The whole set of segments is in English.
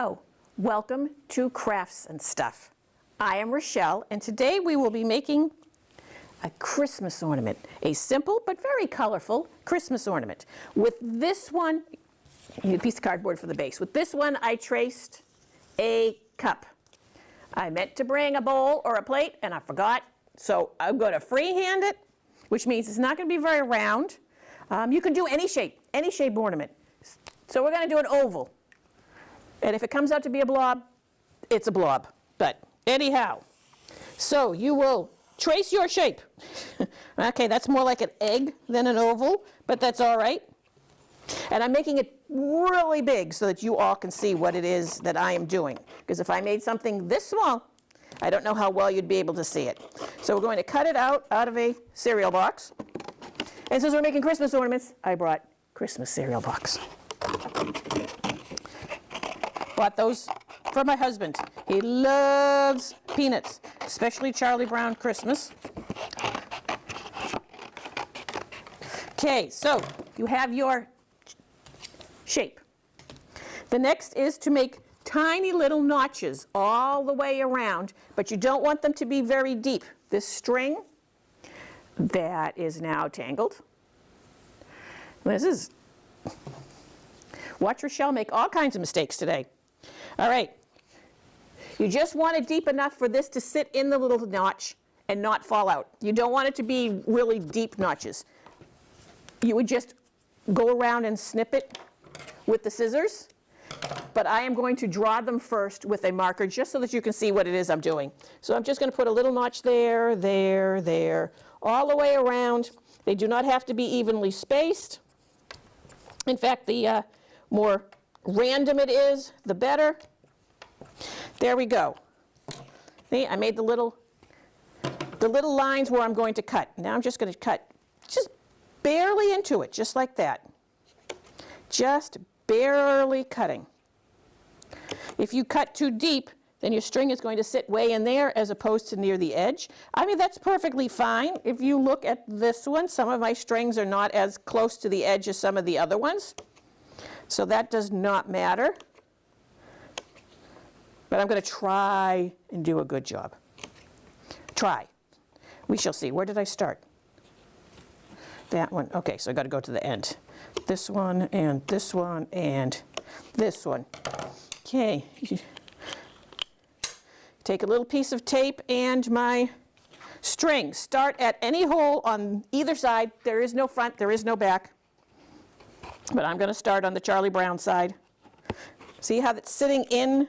Hello, welcome to Crafts and Stuff. I am Rachelle, and today we will be making a Christmas ornament, a simple but very colorful Christmas ornament. With this one, you need a piece of cardboard for the base. With this one, I traced a cup. I meant to bring a bowl or a plate, and I forgot, so I'm going to freehand it, which means it's not going to be very round. You can do any shape ornament. So we're going to do an oval. And if it comes out to be a blob, it's a blob. But anyhow, so you will trace your shape. Okay, that's more like an egg than an oval, but that's all right. And I'm making it really big so that you all can see what it is that I am doing. Because if I made something this small, I don't know how well you'd be able to see it. So we're going to cut it out of a cereal box. And since we're making Christmas ornaments, I brought Christmas cereal box. Bought those for my husband. He loves peanuts, especially Charlie Brown Christmas. Okay, so you have your shape. The next is to make tiny little notches all the way around, but you don't want them to be very deep. This string that is now tangled. Watch Rachelle make all kinds of mistakes today. All right, you just want it deep enough for this to sit in the little notch and not fall out. You don't want it to be really deep notches. You would just go around and snip it with the scissors, but I am going to draw them first with a marker just so that you can see what it is I'm doing. So I'm just going to put a little notch there, there, there, all the way around. They do not have to be evenly spaced. In fact, the more random it is, the better. There we go. See, I made the little lines where I'm going to cut. Now I'm just going to cut just barely into it, just like that. Just barely cutting. If you cut too deep, then your string is going to sit way in there as opposed to near the edge. I mean, that's perfectly fine. If you look at this one, some of my strings are not as close to the edge as some of the other ones. So that does not matter. But I'm going to try and do a good job. Try. We shall see. Where did I start? That one. Okay, so I've got to go to the end. This one and this one and this one. Okay. Take a little piece of tape and my string. Start at any hole on either side. There is no front, there is no back. But I'm going to start on the Charlie Brown side. See how it's sitting in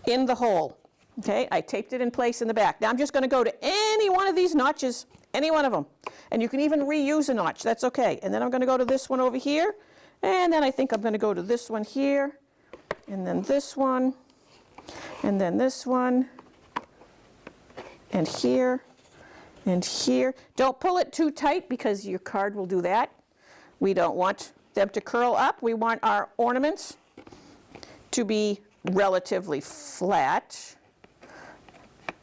the hole. Okay, I taped it in place in the back. Now I'm just going to go to any one of these notches, any one of them. And you can even reuse a notch, that's okay. And then I'm going to go to this one over here. And then I think I'm going to go to this one here. And then this one. And then this one. And here. And here. Don't pull it too tight because your card will do that. We don't want them to curl up. We want our ornaments to be relatively flat.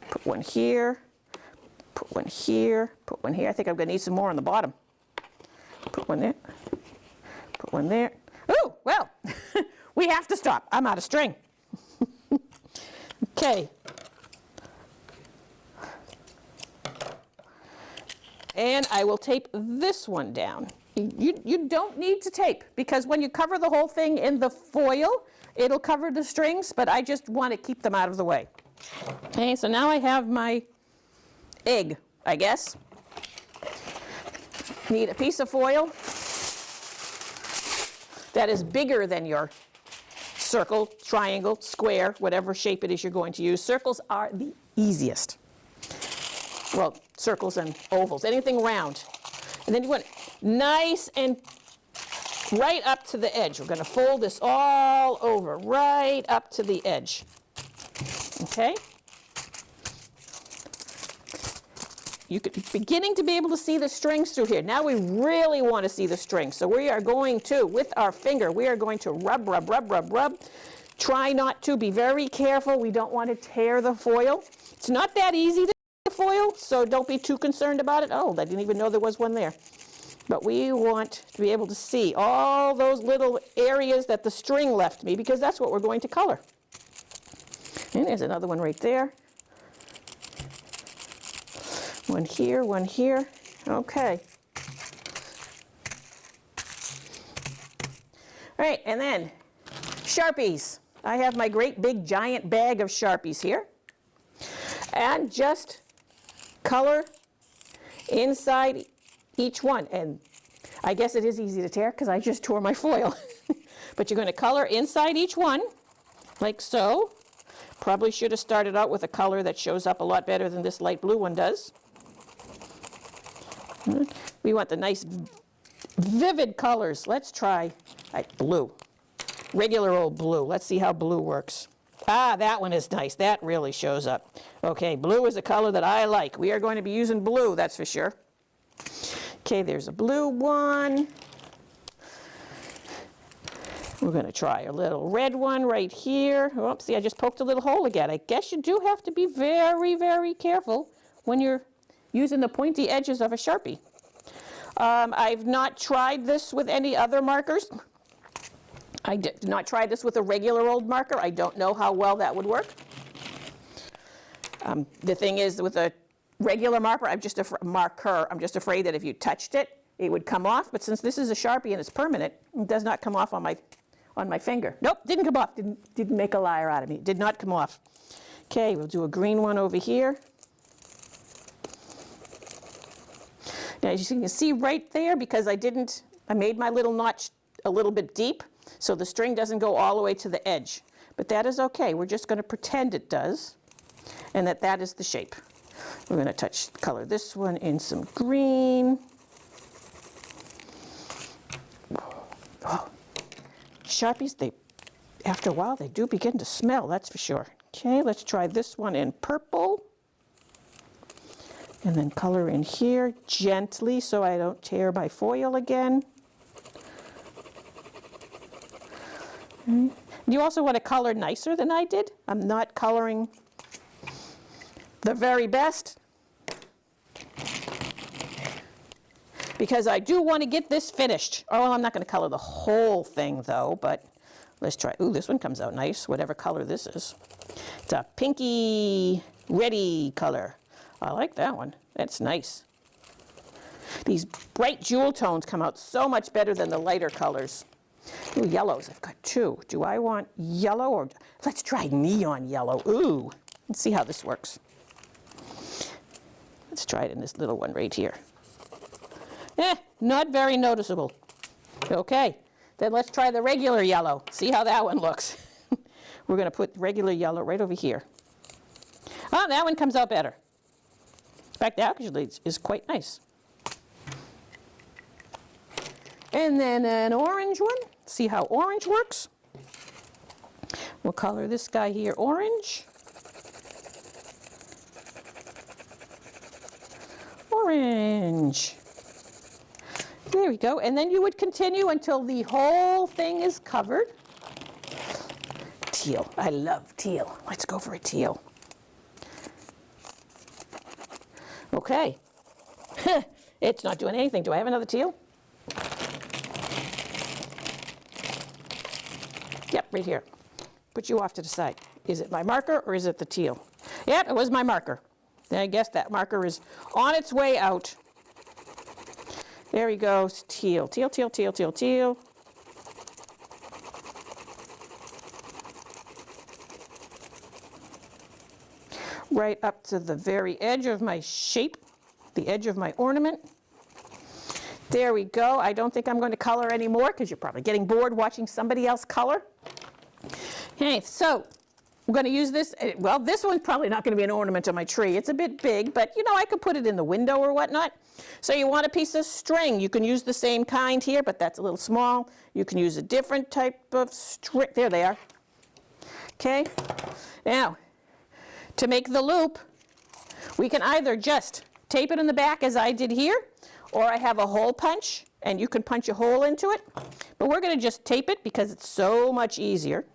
Put one here, put one here, put one here. I think I'm going to need some more on the bottom. Put one there, put one there. Oh, well, we have to stop. I'm out of string. Okay. And I will tape this one down. You don't need to tape because when you cover the whole thing in the foil, it'll cover the strings, but I just want to keep them out of the way. Okay, so now I have my egg, I guess. Need a piece of foil that is bigger than your circle, triangle, square, whatever shape it is you're going to use. Circles are the easiest. Well, circles and ovals, anything round. And then you want it nice and right up to the edge. We're going to fold this all over, right up to the edge. Okay? You could be beginning to be able to see the strings through here. Now we really want to see the strings. So we are going to, with our finger, we are going to rub, rub, rub, rub, rub. Try not to. Be very careful. We don't want to tear the foil. It's not that easy to foil, so don't be too concerned about it. Oh, I didn't even know there was one there. But we want to be able to see all those little areas that the string left me, because that's what we're going to color. And there's another one right there. One here, one here. Okay. All right, and then Sharpies. I have my great big giant bag of Sharpies here. And just color inside each one. And I guess it is easy to tear because I just tore my foil. But you're going to color inside each one, like so. Probably should have started out with a color that shows up a lot better than this light blue one does. We want the nice vivid colors. Let's try blue. Regular old blue. Let's see how blue works. Ah, that one is nice. That really shows up. Okay, blue is a color that I like. We are going to be using blue, that's for sure. Okay, there's a blue one. We're going to try a little red one right here. Oops, see, I just poked a little hole again. I guess you do have to be very, very careful when you're using the pointy edges of a Sharpie. I've not tried this with any other markers. I did not try this with a regular old marker. I don't know how well that would work. The thing is, with a regular marker, I'm just afraid that if you touched it, it would come off. But since this is a Sharpie and it's permanent, it does not come off on my finger. Nope, didn't come off. Didn't make a liar out of me. Did not come off. Okay, we'll do a green one over here. Now, as you can see right there, because I made my little notch a little bit deep, so the string doesn't go all the way to the edge. But that is okay. We're just going to pretend it does, and that is the shape. We're going to color this one in some green. Oh, Sharpies, after a while, they do begin to smell, that's for sure. Okay, let's try this one in purple. And then color in here gently so I don't tear my foil again. Okay. You also want to color nicer than I did. I'm not coloring the very best, because I do want to get this finished. Oh, I'm not going to color the whole thing though, but let's try. Ooh, this one comes out nice, whatever color this is. It's a pinky reddy color. I like that one. That's nice. These bright jewel tones come out so much better than the lighter colors. Ooh, yellows, I've got two. Do I want yellow, or let's try neon yellow. Ooh, let's see how this works. Let's try it in this little one right here. Not very noticeable. Okay, then let's try the regular yellow. See how that one looks. We're going to put regular yellow right over here. Oh, that one comes out better. In fact, that actually is quite nice. And then an orange one. See how orange works. We'll color this guy here orange. Orange. There we go. And then you would continue until the whole thing is covered. Teal. I love teal. Let's go for a teal. Okay. It's not doing anything. Do I have another teal? Yep, right here. Put you off to the side. Is it my marker or is it the teal? Yep, it was my marker. I guess that marker is on its way out. There he goes. Teal, teal, teal, teal, teal, teal. Right up to the very edge of my shape, the edge of my ornament. There we go. I don't think I'm going to color anymore because you're probably getting bored watching somebody else color. Okay, so I'm going to use this. Well, this one's probably not going to be an ornament on my tree. It's a bit big, but you know, I could put it in the window or whatnot. So you want a piece of string. You can use the same kind here, but that's a little small. You can use a different type of string. There they are. Okay. Now, to make the loop, we can either just tape it in the back as I did here, or I have a hole punch, and you can punch a hole into it. But we're going to just tape it because it's so much easier.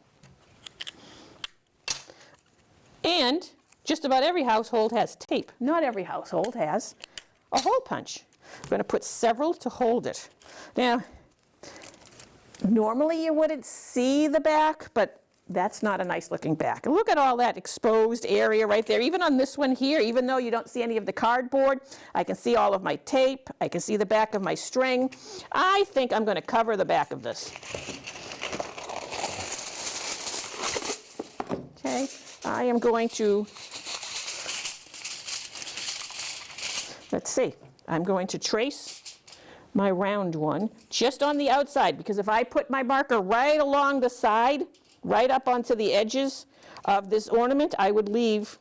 And just about every household has tape. Not every household has a hole punch. I'm going to put several to hold it. Now, normally you wouldn't see the back, but that's not a nice looking back. And look at all that exposed area right there. Even on this one here, even though you don't see any of the cardboard, I can see all of my tape. I can see the back of my string. I think I'm going to cover the back of this. Okay, I am going to, let's see, I'm going to trace my round one just on the outside, because if I put my marker right along the side, right up onto the edges of this ornament, I would leave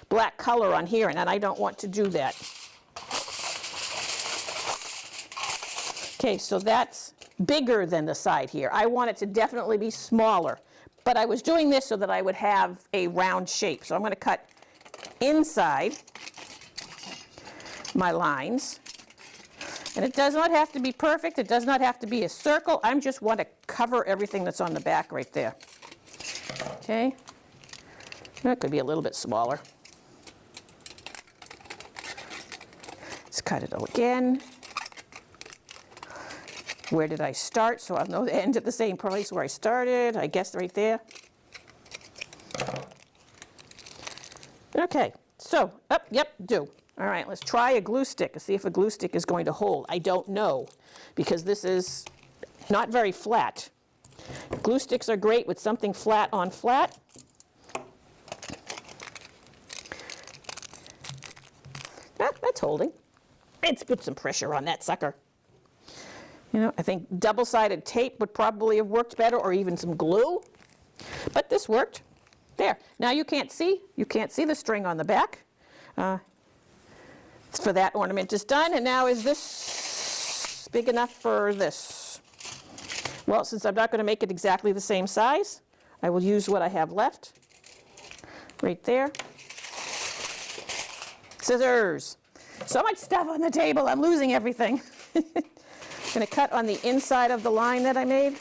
black color on here, and I don't want to do that. Okay, so that's bigger than the side here. I want it to definitely be smaller, but I was doing this so that I would have a round shape. So I'm going to cut inside my lines. And it does not have to be perfect. It does not have to be a circle. I just want to cover everything that's on the back right there. Okay. That could be a little bit smaller. Let's cut it again. Where did I start? So I'll know the end at the same place where I started. I guess right there. Okay. So, yep, do. All right, let's try a glue stick and see if a glue stick is going to hold. I don't know, because this is not very flat. Glue sticks are great with something flat on flat. That's holding. Let's put some pressure on that sucker. You know, I think double-sided tape would probably have worked better, or even some glue. But this worked. There. Now you can't see the string on the back. For that ornament is done. And now, is this big enough for this? Well, since I'm not going to make it exactly the same size, I will use what I have left right there. Scissors. So much stuff on the table, I'm losing everything. I'm going to cut on the inside of the line that I made.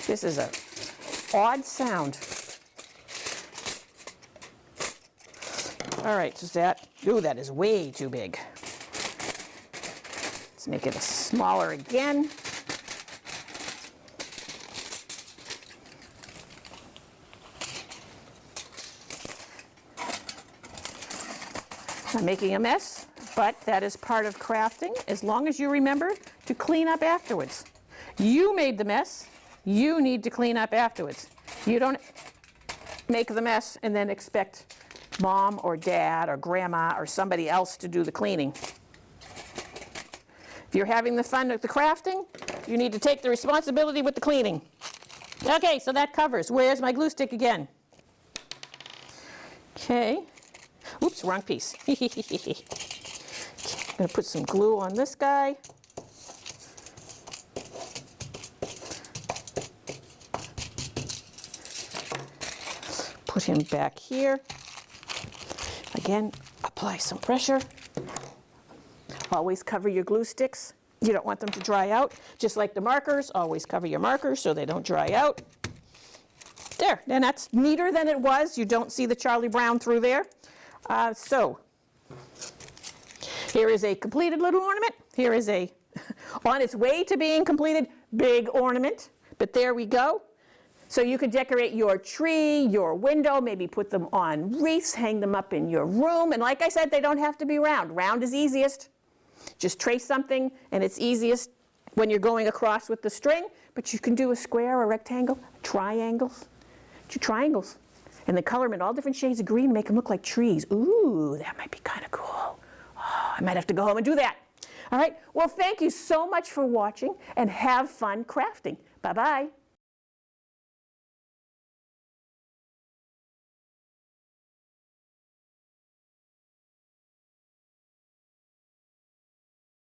This is an odd sound. All right, so that is way too big. Let's make it smaller again. I'm making a mess, but that is part of crafting, as long as you remember to clean up afterwards. You made the mess. You need to clean up afterwards. You don't make the mess and then expect mom or dad or grandma or somebody else to do the cleaning. If you're having the fun with the crafting, you need to take the responsibility with the cleaning. Okay, so that covers. Where's my glue stick again? Okay. Oops, wrong piece. I'm going to put some glue on this guy. Put him back here. Again, apply some pressure. Always cover your glue sticks. You don't want them to dry out. Just like the markers, always cover your markers so they don't dry out. There, and that's neater than it was. You don't see the Charlie Brown through there. So, here is a completed little ornament. Here is a, on its way to being completed, big ornament. But there we go. So you could decorate your tree, your window, maybe put them on wreaths, hang them up in your room. And like I said, they don't have to be round. Round is easiest. Just trace something, and it's easiest when you're going across with the string. But you can do a square, a rectangle, triangles. Do triangles. And then color them in all different shades of green, make them look like trees. Ooh, that might be kind of cool. Oh, I might have to go home and do that. All right. Well, thank you so much for watching, and have fun crafting. Bye-bye.